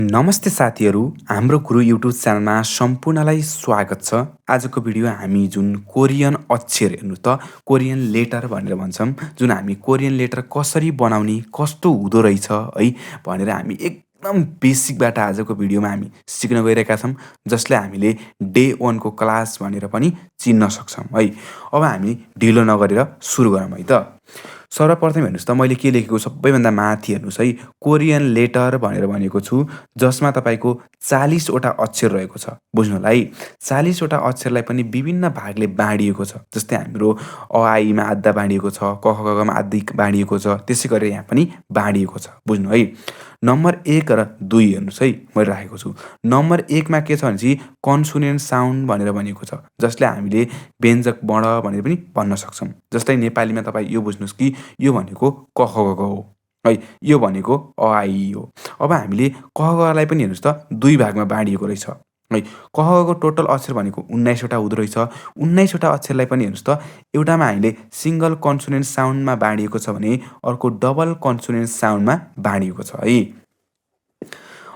नमस्ते साथीहरू, हाम्रो गुरु युट्युब च्यानलमा सम्पूर्णलाई स्वागत छ। आजको भिडियो हामी जुन कोरियन अक्षर हेर्नु त कोरियन लेटर भनेर भन्छौँ, जुन हामी कोरियन लेटर कसरी बनाउने, कस्तो हुँदो रहेछ है भनेर हामी एकदम बेसिकबाट आजको भिडियोमा हामी सिक्न गइरहेका छौँ, जसलाई हामीले डे 1 को क्लास भनेर पनि चिन्न सक्छौँ है। अब हामी ढिलो नगरेर सुरु गरौँ है त। सर्वप्रथम हेर्नुहोस् त मैले के लेखेको सबैभन्दा माथि हेर्नुहोस् है, कोरियन लेटर भनेर भनेको छु, जसमा तपाईँको 40 वटा अक्षर रहेको छ। बुझ्नु होला है, 40 वटा अक्षरलाई पनि विभिन्न भागले बाँडिएको छ। जस्तै हाम्रो अ आ इ मा आधा बाँडिएको छ, क ख ग घ मा आधा बाँडिएको छ, त्यसै गरेर यहाँ पनि बाँडिएको छ। बुझ्नु है। नम्बर 1 र 2 हेर्नुहोस् है, मैले राखेको छु। नम्बर 1 मा के छ भने चाहिँ कन्सोनेन्ट साउन्ड भनेर भनिएको छ, जसले हामीले व्यञ्जक वर्ण भनेर पनि भन्न सक्छौँ। जस्तै नेपालीमा तपाईँ यो बुझ्नुहोस् कि यो भनेको क ख ग घ हो है, यो भनेको अ आ इ हो। अब हामीले क ख ग लाई पनि हेर्नुहोस् त 2 भागमा बाँडिएको रहेछ है। क ख ग को टोटल अक्षर भनेको 19 वटा हुँदो रहेछ। 19 वटा अक्षरलाई पनि हेर्नुहोस् त, एउटामा हामीले सिङ्गल कन्सोनेन्ट साउन्डमा बाँडिएको छ भने अर्को डबल कन्सोनेन्ट साउन्डमा बाँडिएको छ है।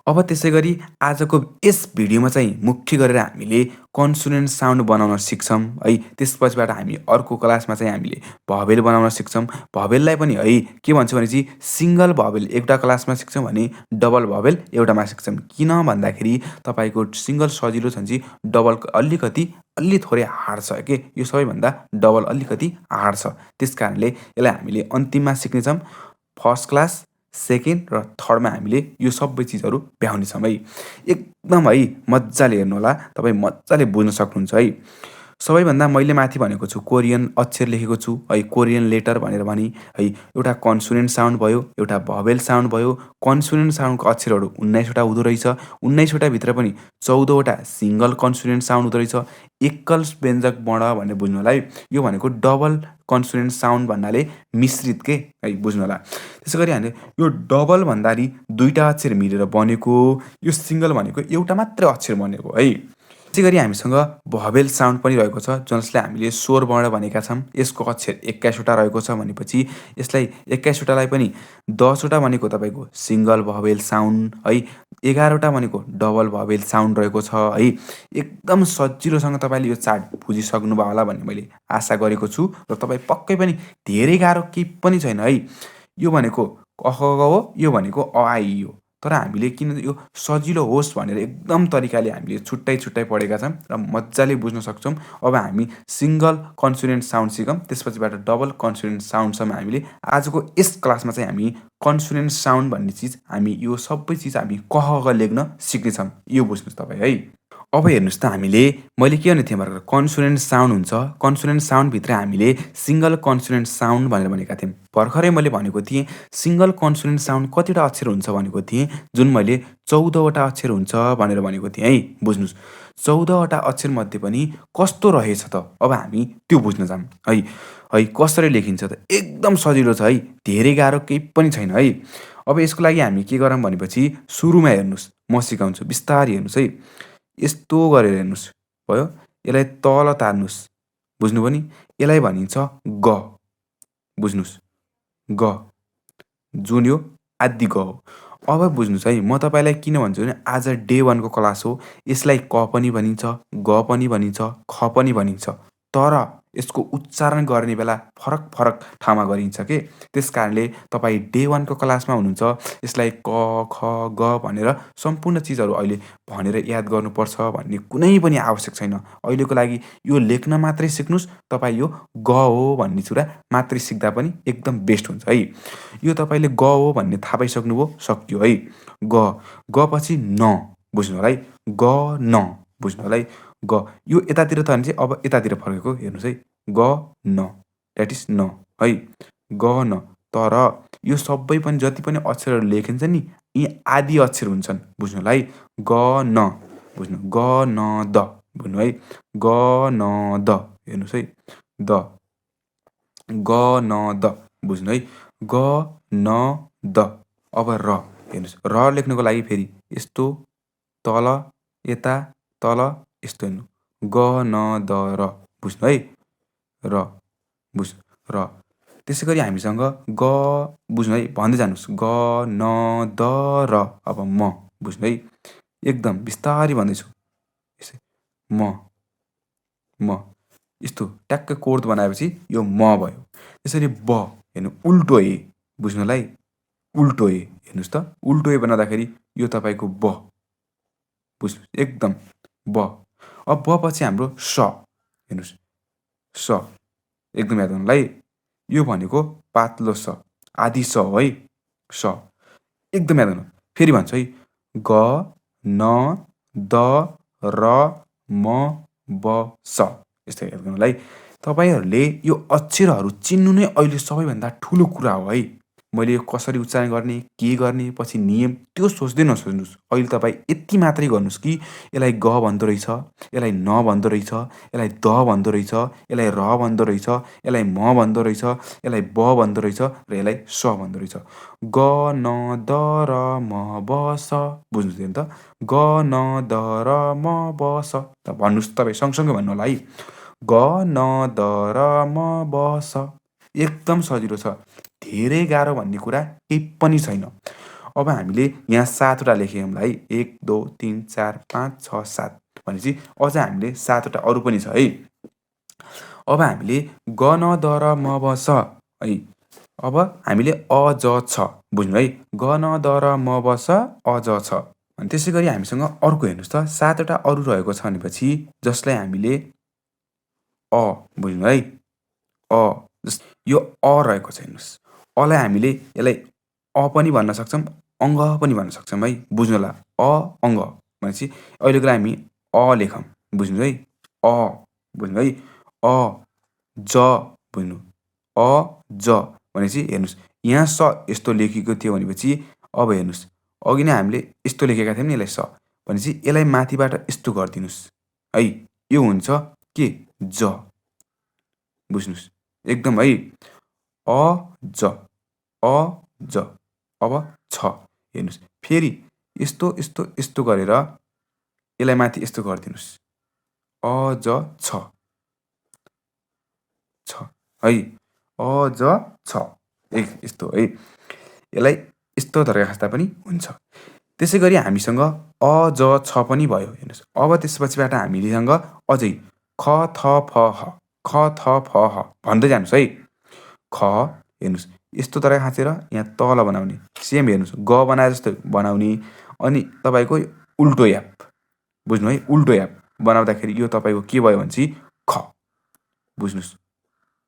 अब त्यसै गरी आजको यस भिडियोमा चाहिँ मुख्य गरेर हामीले कन्सोनेन्ट साउन्ड बनाउन सिक्छौँ है। त्यसपछिबाट हामी अर्को क्लासमा चाहिँ हामीले भवेल बनाउन सिक्छौँ। भवेललाई पनि है के भन्छ भने चाहिँ सिङ्गल भवेल एउटा क्लासमा सिक्छौँ भने डबल भवेल एउटामा सिक्छौँ। किन भन्दाखेरि तपाईँको सिङ्गल सजिलो छ भने चाहिँ डबल अलि थोरै हार्ड छ के, यो सबैभन्दा डबल अलिकति हार्ड छ। त्यस कारणले यसलाई हामीले अन्तिममा सिक्नेछौँ। फर्स्ट क्लास, सेकेन्ड र थर्डमा हामीले यो सबै चिजहरू भ्याउनेछौँ है। एकदम है मजाले हेर्नु होला, तपाईँ मजाले बुझ्न सक्नुहुन्छ है। सबैभन्दा मैले माथि भनेको छु कोरियन अक्षर लेखेको छु है, कोरियन लेटर भनेर भनी है। एउटा कन्सोनेन्ट साउन्ड भयो, एउटा भवेल साउन्ड भयो। कन्सोनेन्ट साउन्डको अक्षरहरू 19 वटा हुँदो रहेछ। 19 वटा भित्र पनि 14 वटा सिङ्गल कन्सोनेन्ट साउन्ड हुँदो रहेछ। एकल व्यञ्जक वर्ण भनेर बुझ्नु होला है। यो भनेको डबल कन्सोनेन्ट साउन्ड भन्नाले मिश्रित के है, बुझ्नु होला। त्यसै गरी हामीले यो डबल भन्दाखेरि 2टा अक्षर मिलेर बनेको, यो सिङ्गल भनेको एउटा मात्रै अक्षर बनेको है। त्यसै गरी हामीसँग भवेल साउन्ड पनि रहेको छ, जसलाई हामीले स्वर वर्ण भनेका छौँ। यसको अक्षर 21 वटा रहेको छ भनेपछि यसलाई 21 वटालाई पनि 10 वटा भनेको तपाईँको सिङ्गल भवेल साउन्ड है, 11 वटा भनेको डबल भवेल साउन्ड रहेको छ है। एकदम सजिलोसँग तपाईँले यो चार्ट बुझिसक्नुभयो होला भन्ने मैले आशा गरेको छु र तपाईँ पक्कै पनि धेरै गाह्रो केही पनि छैन है। यो भनेको क ख ग हो, यो भनेको अ आ इ हो। तर हामीले किन यो सजिलो होस् भनेर एकदम तरिकाले हामीले छुट्टै पढेका छौँ र मजाले बुझ्न सक्छौँ। अब हामी सिङ्गल कन्सोनेन्ट साउन्ड सिकौँ, त्यसपछिबाट डबल कन्सोनेन्ट साउन्डसम्म हामीले आजको यस क्लासमा चाहिँ हामी कन्सोनेन्ट साउन्ड भन्ने चिज हामी यो सबै चिज हामी क ख ग लेख्न सिक्नेछौँ। यो बुझ्नुहोस् तपाईँ है। अब हेर्नुहोस् त, मैले के भनेको थिएँ भर्खर कन्सोनेन्ट साउन्ड हुन्छ। कन्सोनेन्ट साउन्डभित्र हामीले सिङ्गल कन्सोनेन्ट साउन्ड भनेर भनेका थियौँ। भर्खरै मैले भनेको थिएँ सिङ्गल कन्सोनेन्ट साउन्ड कतिवटा अक्षर हुन्छ भनेको थिएँ, जुन मैले 14 वटा अक्षर हुन्छ भनेर भनेको थिएँ है। बुझ्नुहोस्, 14 वटा अक्षरमध्ये पनि कस्तो रहेछ त, अब हामी त्यो बुझ्न जाऊँ है। है कसरी लेखिन्छ त, एकदम सजिलो छ है, धेरै गाह्रो केही पनि छैन है। अब यसको लागि हामी के गरौँ भनेपछि सुरुमा हेर्नुहोस्, म सिकाउँछु बिस्तारै हेर्नुहोस् है। यस्तो गरेर हेर्नुहोस् भयो, यसलाई तल तार्नुहोस्। बुझ्नुभयो नि, यसलाई भनिन्छ ग। बुझ्नुहोस्, ग, जुन यो आदि ग हो। अब बुझ्नुहोस् है, म तपाईँलाई किन भन्छु भने आज डे 1 को क्लास हो। यसलाई क पनि भनिन्छ, ग पनि भनिन्छ, ख पनि भनिन्छ, तर यसको उच्चारण गर्ने बेला फरक ठाउँमा गरिन्छ के। त्यस कारणले तपाईँ डे 1 को क्लासमा हुनुहुन्छ, यसलाई क ख ग भनेर सम्पूर्ण चिजहरू अहिले भनेर याद गर्नुपर्छ भन्ने कुनै पनि आवश्यक छैन। अहिलेको लागि यो लेख्न मात्रै सिक्नुहोस्, तपाईँ यो ग हो भन्ने कुरा मात्रै सिक्दा पनि एकदम बेस्ट हुन्छ है। यो तपाईँले ग हो भन्ने थाहा पाइसक्नुभयो, सक्यो है। ग पछि न, बुझ्नु होला है। ग न, बुझ्नु होला है। ग यो यतातिर छ भने चाहिँ अब यतातिर फर्केको हेर्नुहोस् है। ग न, द्याट इज न है। ग न, तर यो सबै पनि जति पनि अक्षरहरू लेखिन्छ नि, यी आदि अक्षर हुन्छन्, बुझ्नु होला है। ग न, बुझ्नु, ग न द, बुझ्नु है। ग न द, हेर्नुहोस् है। द, ग न द, बुझ्नु है। ग न द। अब र हेर्नुहोस्, र लेख्नुको लागि फेरि यस्तो तल यता तल यस्तो हेर्नु, ग न द र, बुझ्नु है। र, बुझ्नु, र। त्यसै गरी हामीसँग ग, बुझ्नु है, भन्दै जानुहोस् ग न द र। अब म, बुझ्नु है। एकदम बिस्तारै भन्दैछु। यसै म, म यस्तो ट्याक्कै कोड बनाएपछि यो म भयो। त्यसरी ब हेर्नु उल्टो ए बुझ्नुलाई उल्टो ए हेर्नुहोस् त उल्टो ए बनाउँदाखेरि यो तपाईँको ब बुझ्नु एकदम ब। अब ब पछि हाम्रो स हेर्नुहोस् स एकदम याद गर्नुलाई यो भनेको पातलो स आदि स हो है स एकदम याद गर्नु। फेरि भन्छु है ग न द र म ब स यस्तो याद गर्नुलाई। तपाईँहरूले यो अक्षरहरू चिन्नु नै अहिले सबैभन्दा ठुलो कुरा हो है। मैले यो कसरी उच्चारण गर्ने, के गर्ने, पछि नियम त्यो सोच्दै नसोच्नुहोस्। अहिले तपाईँ यति मात्रै गर्नुहोस् कि यसलाई ग भन्दो रहेछ, यसलाई न भन्दो रहेछ, यसलाई द भन्दो रहेछ, यसलाई र भन्दो रहेछ, यसलाई म भन्दो रहेछ, यसलाई ब भन्दो रहेछ र यसलाई स भन्दो रहेछ। ग न द र म ब स बुझ्नुभयो नि त? ग न द र म ब स त भन्नुहोस् तपाईँ सँगसँगै भन्नु होला है। ग न द र म ब स एकदम सजिलो छ। धेरै गाह्रो भन्ने कुरा केही पनि छैन। अब हामीले यहाँ 7 वटा लेख्यौँ है 1 2 3 4 5 6 7 भनेपछि अझ हामीले 7 वटा अरू पनि छ है। अब हामीले ग न द र म ब स है। अब हामीले अ ज छ बुझ्नु है। ग न द र म ब स अ ज छ। अनि त्यसै गरी हामीसँग अर्को हेर्नुहोस् त 7 वटा अरू रहेको छ भनेपछि जसलाई हामीले अ बुझ्नु है अ यो अ रहेको छ हेर्नुहोस्। अलाई हामीले यसलाई अ पनि भन्न सक्छौँ, अङ्ग पनि भन्न सक्छौँ है। बुझ्नु होला अ अङ्ग भनेपछि अहिलेको लागि हामी अ लेखौँ बुझ्नु है। अ बुझ्नु है। अ ज बुझ्नु अ ज भनेपछि हेर्नुहोस् यहाँ स यस्तो लेखेको थियो भनेपछि अब हेर्नुहोस् अघि नै हामीले यस्तो लेखेका थियौँ नि यसलाई स भनेपछि यसलाई माथिबाट यस्तो गरिदिनुहोस् है। यो हुन्छ के ज बुझ्नुहोस् एकदम है। अ ज अ ज अब छ हेर्नुहोस् फेरि यस्तो यस्तो यस्तो गरेर यसलाई माथि यस्तो गरिदिनुहोस् अ ज छ छ है। अ ज छ यस्तो है। यसलाई यस्तो तरिका खस्दा पनि हुन्छ। त्यसै गरी हामीसँग अ ज छ पनि भयो हेर्नुहोस्। अब त्यसपछिबाट हामीसँग अझै ख थ फ ह ख थ फ ह भन्दै जानुहोस् है। ख हेर्नुहोस् यस्तो तरिका खाँचेर यहाँ तल बनाउने सेम हेर्नुहोस् ग बनाए जस्तो बनाउने अनि तपाईँको उल्टो याप बुझ्नु है। उल्टो याप बनाउँदाखेरि यो तपाईँको के भयो भनेपछि ख बुझ्नुहोस्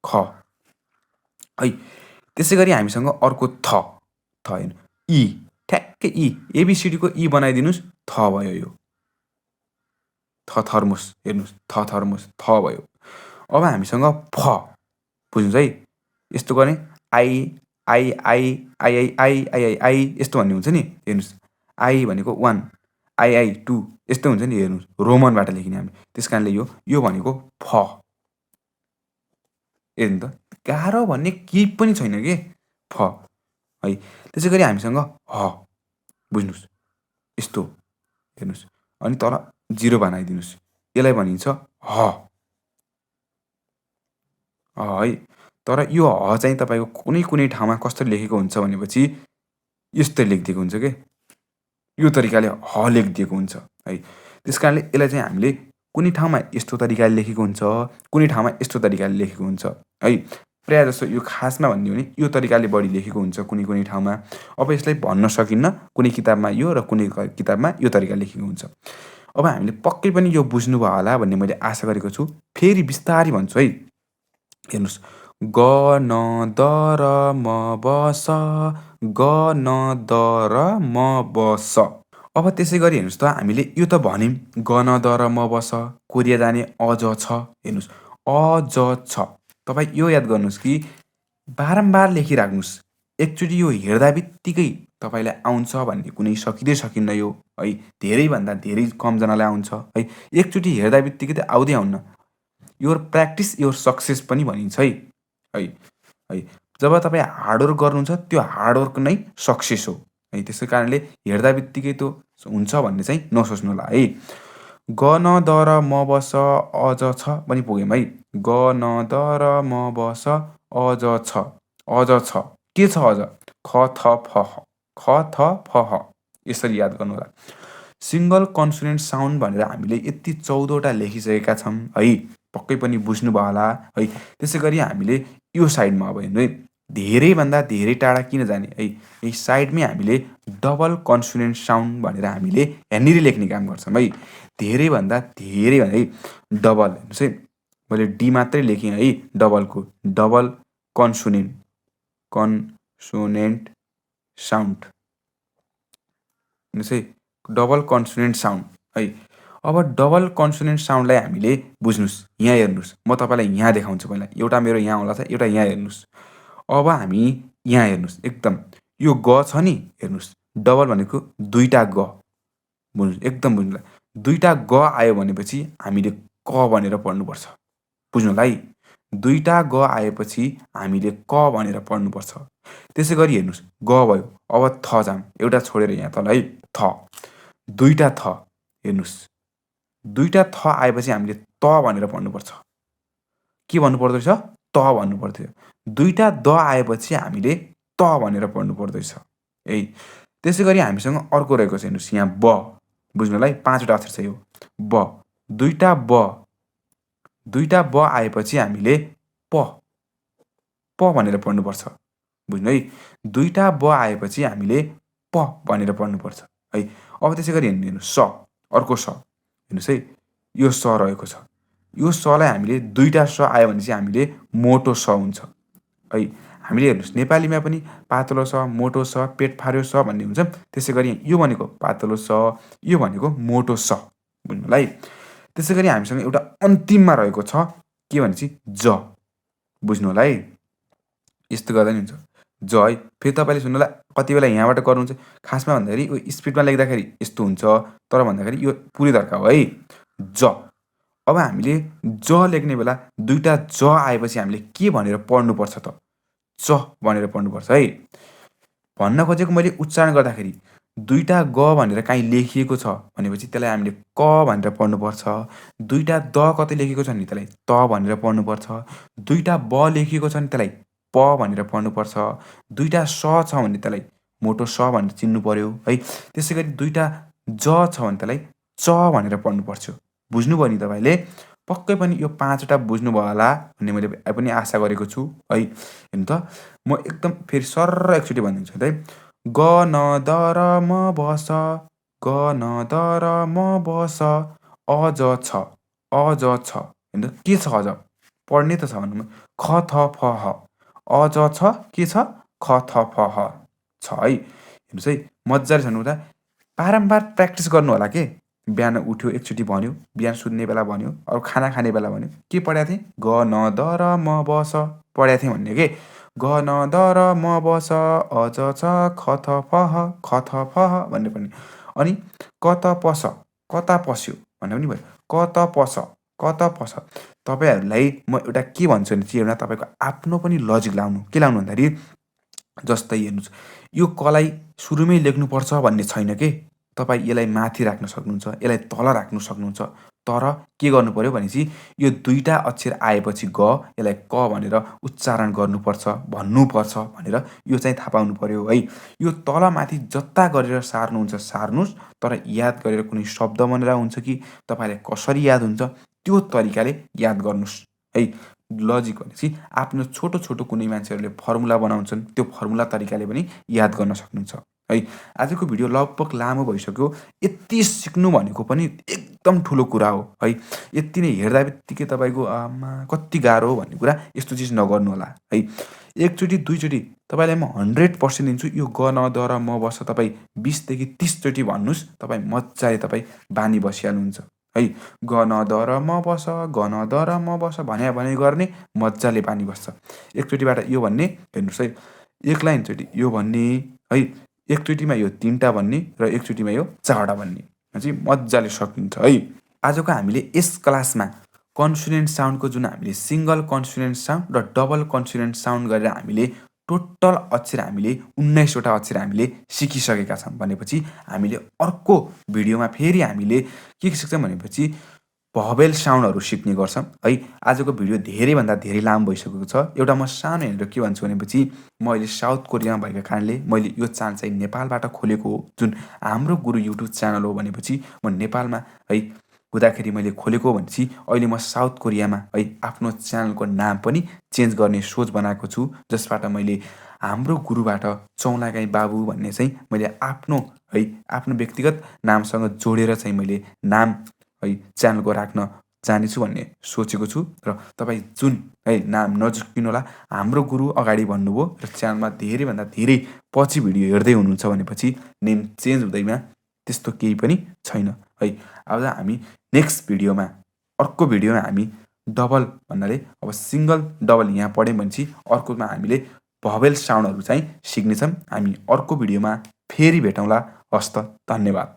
ख है। त्यसै गरी हामीसँग अर्को थ थ हेर्नु इ ठ्याक्कै इ एबिसिडीको इ बनाइदिनुहोस् थ भयो यो थ थर्मोस हेर्नुहोस् थ थर्मोस थ भयो। अब हामीसँग फ बुझ्नुहोस् है। यस्तो गर्ने I I I I I I I I I यस्तो भन्ने हुन्छ नि हेर्नुहोस् आई भनेको 1 आई आई 2 यस्तो हुन्छ नि हेर्नुहोस् रोमनबाट लेखिने हामी त्यस कारणले यो भनेको फ हेर्नु त गाह्रो भन्ने केही पनि छैन के फ है। त्यसै गरी हामीसँग ह बुझ्नुहोस् यस्तो हेर्नुहोस् अनि तल 0 बनाइदिनुहोस् यसलाई भनिन्छ ह है। तर यो ह चाहिँ तपाईँको कुनै कुनै ठाउँमा कसरी लेखेको हुन्छ भनेपछि यस्तै लेखिदिएको हुन्छ के यो तरिकाले ह लेखिदिएको हुन्छ है। त्यस कारणले यसलाई चाहिँ हामीले कुनै ठाउँमा यस्तो तरिकाले लेखेको हुन्छ, कुनै ठाउँमा यस्तो तरिकाले लेखेको हुन्छ है। प्रायः जस्तो यो खासमा भन्ने हो भने यो तरिकाले बढी लेखेको हुन्छ कुनै कुनै ठाउँमा। अब यसलाई भन्न सकिन्न कुनै किताबमा यो र कुनै किताबमा यो तरिकाले लेखेको हुन्छ। अब हामीले पक्कै पनि यो बुझ्नुभयो होला भन्ने मैले आशा गरेको छु। फेरि बिस्तारै भन्छु है। हेर्नुहोस् ग न द र म ब स ग न द र म ब स। अब त्यसै गरी हेर्नुहोस् त हामीले यो त भन्यौँ ग न द र म ब स कोरिया जाने अझ छ हेर्नुहोस् अझ छ। तपाईँ यो याद गर्नुहोस् कि बारम्बार लेखिराख्नुहोस्। एकचोटि यो हेर्दा बित्तिकै तपाईँलाई आउँछ भन्ने कुनै सकिँदै सकिन्न यो है। धेरैभन्दा धेरै कमजनालाई आउँछ है। एकचोटि हेर्दा बित्तिकै त आउँदै आउन्न। योर प्र्याक्टिस योर सक्सेस पनि भनिन्छ है है। जब तपाईँ हार्डवर्क गर्नुहुन्छ त्यो हार्डवर्क नै सक्सेस हो है। त्यसै कारणले हेर्दा बित्तिकै त्यो हुन्छ भन्ने चाहिँ नसोच्नु होला है। ग न द र म ब स अझ छ पनि पुग्यौँ है। ग न द र म ब स अझ छ अझ छ के छ अझ ख थ फ ह ख थ फ ह यसरी याद गर्नु होला। सिंगल कन्सोनेन्ट साउन्ड भनेर हामीले यति 14 वटा लेखिसकेका छौँ है, पक्कै पनि बुझ्नुभयो होला है। त्यसै गरी हामीले यो साइडमा अब हेर्नु है, धेरैभन्दा धेरै टाढा किन जाने है, यही साइडमै हामीले डबल कन्सोनेन्ट साउन्ड भनेर हामीले यहाँनिर लेख्ने काम गर्छौँ है। धेरैभन्दा धेरै भने है डबल, हेर्नुहोस् है मैले डी मात्रै लेखेँ है, डबलको डबल कन्सोनेन्ट साउन्ड, हेर्नुहोस् है डबल कन्सोनेन्ट साउन्ड है। अब डबल कन्सोनेन्ट साउन्डलाई हामीले बुझ्नुहोस्, यहाँ हेर्नुहोस्, म तपाईँलाई यहाँ देखाउँछु पहिला। एउटा मेरो यहाँ होला छ, एउटा यहाँ हेर्नुहोस्। अब हामी यहाँ हेर्नुहोस्, एकदम यो ग छ नि, हेर्नुहोस् डबल भनेको दुईटा ग, बुझ्नुहोस् एकदम बुझ्नुलाई। दुईटा ग आयो भनेपछि हामीले क भनेर पढ्नुपर्छ, बुझ्नु है। दुईटा ग आएपछि हामीले क भनेर पढ्नुपर्छ। त्यसै गरी हेर्नुहोस् ग भयो, अब थ जाम, एउटा छोडेर यहाँ तल है, थ, दुईटा थ, हेर्नुहोस् दुईटा थ आएपछि हामीले त भनेर पढ्नुपर्छ। के भन्नु पर्दैछ? त भन्नु पर्थ्यो। दुईटा द आएपछि हामीले त भनेर पढ्नु पर्दैछ है। त्यसै गरी हामीसँग अर्को रहेको छ, हेर्नुहोस् यहाँ ब, बुझ्नुलाई 5वटा अक्षर छ यो ब, दुईटा ब आएपछि हामीले प भनेर पढ्नुपर्छ, बुझ्नु है। दुईटा ब आएपछि हामीले प भनेर पढ्नुपर्छ है। अब त्यसै गरी हेर्नुहोस् स, अर्को स, हेर्नुहोस् है यो स रहेको छ। यो सलाई हामीले दुईटा स आयो भने चाहिँ हामीले मोटो स हुन्छ है। हामीले हेर्नुहोस् नेपालीमा पनि पातलो स, मोटो स, पेट फार्यो स भन्ने हुन्छ। त्यसै गरी यो भनेको पातलो स, यो भनेको मोटो स, बुझ्नुलाई। त्यसै गरी हामीसँग एउटा अन्तिममा रहेको छ के भनेपछि ज, बुझ्नु होला है। यस्तो गर्दा नि हुन्छ ज है। फेरि तपाईँले सुन्नुलाई कति बेला यहाँबाट गर्नुहुन्छ, खासमा भन्दाखेरि यो स्पिडमा लेख्दाखेरि यस्तो हुन्छ, तर भन्दाखेरि यो पुरै धर्का हो है, ज। अब हामीले ज लेख्ने बेला दुईटा ज आएपछि हामीले के भनेर पढ्नुपर्छ त? च भनेर पढ्नुपर्छ है। भन्न खोजेको मैले उच्चारण गर्दाखेरि दुईटा ग भनेर काहीँ लेखिएको छ भनेपछि त्यसलाई हामीले क भनेर पढ्नुपर्छ। दुईटा द कतै लेखेको छ भने त्यसलाई त भनेर पढ्नुपर्छ। दुईटा ब लेखिएको छ भने त्यसलाई प भनेर पढ्नुपर्छ। दुईटा स छ भने त्यसलाई मोटो स भनेर चिन्नु पर्यो है। त्यसै गरी दुईटा ज छ भने त्यसलाई च भनेर पढ्नुपर्छ। बुझ्नुभयो नि तपाईँले? पक्कै पनि यो 5वटा बुझ्नुभयो होला भन्ने मैले पनि आशा गरेको छु है। हेर्नु त, म एकदम फेरि सर्र एकचोटि भनिदिन्छु है। ग न द र म बस, ग न द र म बस, अज छ, अज छ। हेर्नु के छ अझ? पढ्ने त छ भन्नु, ख थ फ ह, अज छ के छ? ख थ फ ह छ है। हेर्नुहोस् है मजाले छन् उता, बारम्बार प्र्याक्टिस गर्नु होला के। बिहान उठ्यो एकचोटि भन्यो, बिहान सुत्ने बेला भन्यो, अरू खाना खाने बेला भन्यो, के पढाएको थिएँ? ग न द र म बस पढाएको थिएँ भन्ने के। ग न द र म बस, अज छ, ख थ फ ह, ख थ फ ह भन्ने पनि। अनि कता पस, कता पस्यो भन्ने पनि भयो, कता पस, कता पस। तपाईँहरूलाई म एउटा के भन्छु भने चाहिँ एउटा तपाईँको आफ्नो पनि लजिक लाउनु, के लाउनु भन्दाखेरि जस्तै हेर्नुहोस् यो कलाई सुरुमै लेख्नुपर्छ भन्ने छैन के। तपाईँ यसलाई माथि राख्न सक्नुहुन्छ, यसलाई तल राख्न सक्नुहुन्छ, तर के गर्नु पर्यो भनेपछि यो दुईटा अक्षर आएपछि ग, यसलाई क भनेर उच्चारण गर्नुपर्छ, भन्नुपर्छ भनेर यो चाहिँ थाहा पाउनु पर्यो है। यो तलमाथि जता गरेर सार्नुहुन्छ सार्नुहोस्, तर याद गरेर कुनै शब्द भनेर हुन्छ कि तपाईँलाई कसरी याद हुन्छ त्यो तरिकाले याद गर्नुहोस् है। लजिक भनेपछि आफ्नो छोटो छोटो कुनै मान्छेहरूले फर्मुला बनाउँछन्, त्यो फर्मुला तरिकाले पनि याद गर्न सक्नुहुन्छ है। आजको भिडियो लगभग लामो भइसक्यो। यति सिक्नु भनेको पनि एकदम ठुलो कुरा हो है। यति नै हेर्दा बित्तिकै तपाईँको आमा कति गाह्रो हो भन्ने कुरा, यस्तो चिज नगर्नु होला है। एकचोटि दुईचोटि तपाईँलाई म 100% दिन्छु, यो ग न द र म बस तपाईँ 20 देखि 30 चोटि भन्नुहोस्, तपाईँ मजाले तपाईँ बानी बसिहाल्नुहुन्छ है। ग न द र म बस, ग न द र म बस भने गर्ने मजाले बानी बस्छ। एकचोटिबाट यो भन्ने, हेर्नुहोस् है, एक लाइनचोटि यो भन्ने है, एकचोटिमा यो 3टा भन्ने र एकचोटिमा यो 4वटा भन्ने चाहिँ मजाले सक्नुहुन्छ है। आजको हामीले यस क्लासमा कन्सोनेन्ट साउन्डको जुन हामीले सिंगल कन्सोनेन्ट साउन्ड र डबल कन्सोनेन्ट साउन्ड गरेर हामीले टोटल अक्षर हामीले 19वटा अक्षर हामीले सिकिसकेका छौँ भनेपछि हामीले अर्को भिडियोमा फेरि हामीले के सिक्छौँ भनेपछि भवेल साउन्डहरू सिक्ने गर्छौँ है। आजको भिडियो धेरैभन्दा धेरै लामो भइसकेको छ। एउटा म सानो हेरेर के भन्छु भनेपछि म अहिले साउथ कोरियामा भएका कारणले मैले यो च्यानल चाहिँ नेपालबाट खोलेको हो। जुन हाम्रो गुरु युट्युब च्यानल हो भनेपछि म नेपालमा है हुँदाखेरि मैले खोलेको हो भनेपछि अहिले म साउथ कोरियामा है आफ्नो च्यानलको नाम पनि चेन्ज गर्ने सोच बनाएको छु। जसबाट मैले हाम्रो गुरुबाट चौलागाई बाबु भन्ने चाहिँ मैले आफ्नो व्यक्तिगत नामसँग जोडेर चाहिँ मैले नाम है च्यानलको राख्न जानेछु भन्ने सोचेको छु। र तपाईँ जुन है नाम नचुक्किनुहोला। हाम्रो गुरु अगाडि भन्नुभयो र च्यानलमा धेरैभन्दा धेरै पछि भिडियो हेर्दै हुनुहुन्छ भनेपछि नेम चेन्ज हुँदैमा त्यस्तो केही पनि छैन है। अब हामी नेक्स्ट भिडियोमा अर्को भिडियोमा हामी डबल भन्नाले अब सिङ्गल डबल यहाँ पढ्यौँ भनेपछि अर्कोमा हामीले भवेल साउन्डहरू चाहिँ सिक्नेछौँ। हामी अर्को भिडियोमा फेरि भेटौँला। हस्त धन्यवाद।